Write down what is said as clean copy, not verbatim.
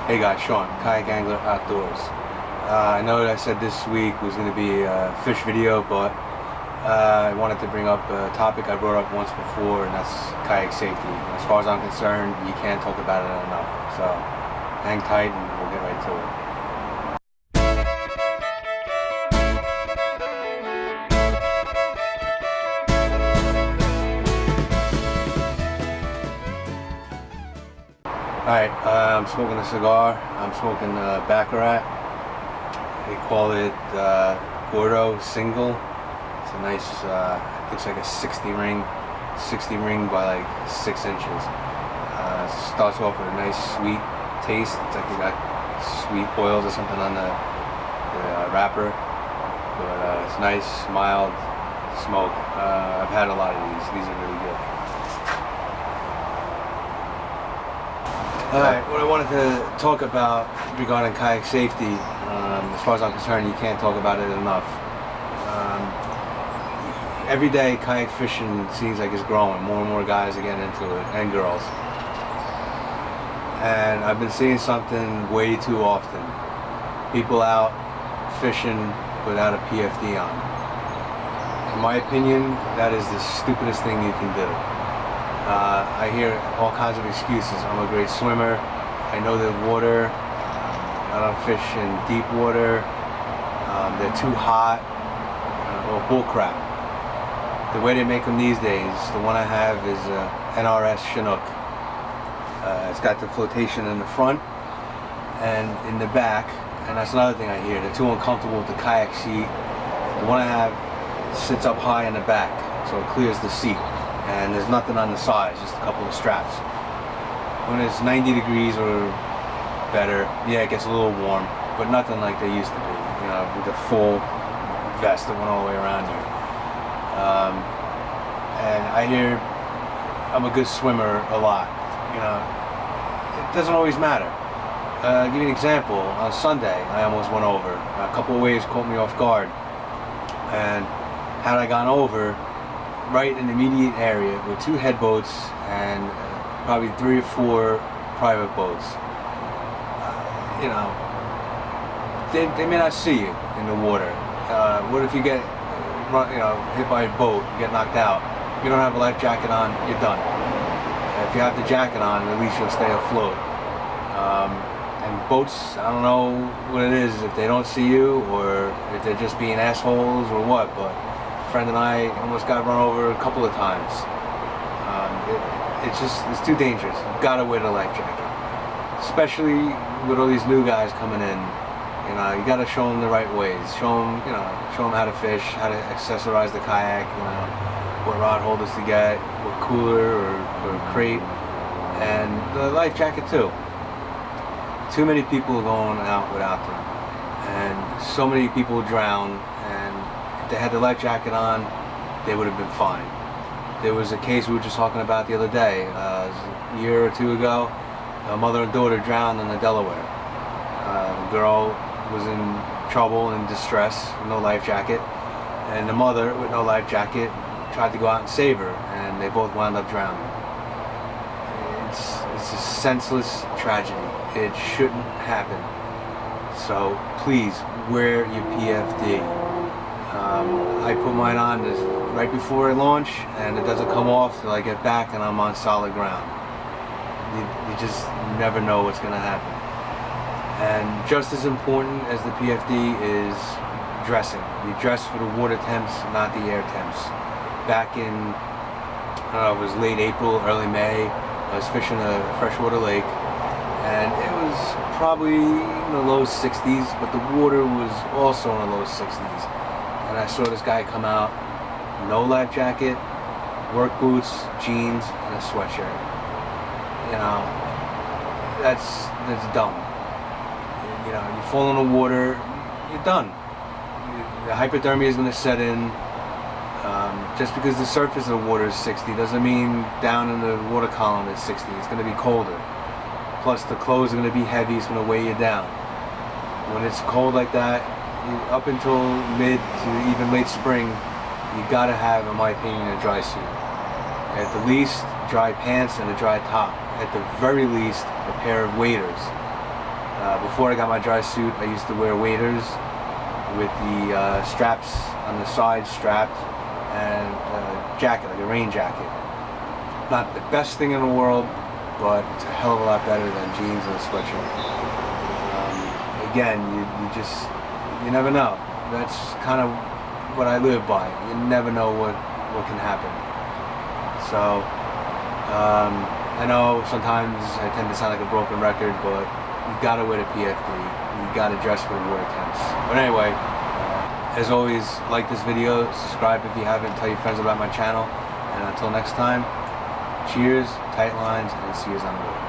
Hey guys, Sean, Kayak Angler Outdoors. I know that I said this week was going to be a fish video, but I wanted to bring up a topic I brought up once before, and that's kayak safety. As far as I'm concerned, you can't talk about it enough. So hang tight and we'll get right to it. Alright, I'm smoking a cigar. I'm smoking Baccarat. They call it Gordo Single. It's a nice, looks like a 60 ring by like 6 inches. Starts off with a nice sweet taste. It's like you got sweet oils or something on the wrapper. But it's nice, mild smoke. I've had a lot of these. These are really good. Alright, what I wanted to talk about regarding kayak safety, as far as I'm concerned, you can't talk about it enough. Every day kayak fishing seems like it's growing. More and more guys are getting into it, and girls. And I've been seeing something way too often. People out fishing without a PFD on. In my opinion, that is the stupidest thing you can do. I hear all kinds of excuses. I'm a great swimmer. I know the water. I don't fish in deep water. They're too hot. Or bullcrap. The way they make them these days, the one I have is NRS Chinook. It's got the flotation in the front and in the back. And that's another thing I hear. They're too uncomfortable with the kayak seat. The one I have sits up high in the back, so it clears the seat. And there's nothing on the sides, just a couple of straps. When it's 90 degrees or better, yeah, it gets a little warm, but nothing like they used to be, you know, with the full vest that went all the way around you. And I hear I'm a good swimmer a lot, you know. It doesn't always matter. I'll give you an example. On Sunday, I almost went over. A couple of waves caught me off guard. And had I gone over, right in the immediate area with 2 headboats and probably 3 or 4 private boats. You know, they may not see you in the water. What if you get, hit by a boat, you get knocked out? You don't have a life jacket on, you're done. If you have the jacket on, at least you'll stay afloat. And boats, I don't know what it is, if they don't see you or if they're just being assholes or what, but friend and I almost got run over a couple of times. It's too dangerous. You've got to wear the life jacket, especially with all these new guys coming in. You know, you got to show them the right ways. Show them how to fish, how to accessorize the kayak. You know, what rod holders to get, what cooler or crate, and the life jacket too. Too many people are going out without them, and so many people drown. They had the life jacket on, they would have been fine. There was a case we were just talking about the other day, a year or 2 ago. A mother and daughter drowned in the Delaware. The girl was in trouble and distress with no life jacket, and the mother with no life jacket tried to go out and save her, and they both wound up drowning. It's a senseless tragedy. It shouldn't happen. So please wear your PFD. I put mine on right before I launch, and it doesn't come off till I get back and I'm on solid ground. You just never know what's going to happen. And just as important as the PFD is dressing. You dress for the water temps, not the air temps. Back in, I don't know, it was late April, early May, I was fishing a freshwater lake, and it was probably in the low 60s, but the water was also in the low 60s. And I saw this guy come out, no life jacket, work boots, jeans, and a sweatshirt. You know, that's dumb. You know, you fall in the water, you're done. The hypothermia is going to set in. Just because the surface of the water is 60 doesn't mean down in the water column it's 60. It's going to be colder. Plus the clothes are going to be heavy, it's going to weigh you down. When it's cold like that, up until mid to even late spring, you gotta have, in my opinion, a dry suit. At the least, dry pants and a dry top. At the very least, a pair of waders. Before I got my dry suit, I used to wear waders with the straps on the side strapped, and a jacket, like a rain jacket. Not the best thing in the world, but it's a hell of a lot better than jeans and a sweatshirt. Again, you never know. That's kind of what I live by. You never know what can happen. So I know sometimes I tend to sound like a broken record, but you gotta wear the PFD. You gotta dress for the war attempts. But anyway, as always, like this video, subscribe if you haven't, tell your friends about my channel, and until next time, cheers, tight lines, and see you on the road.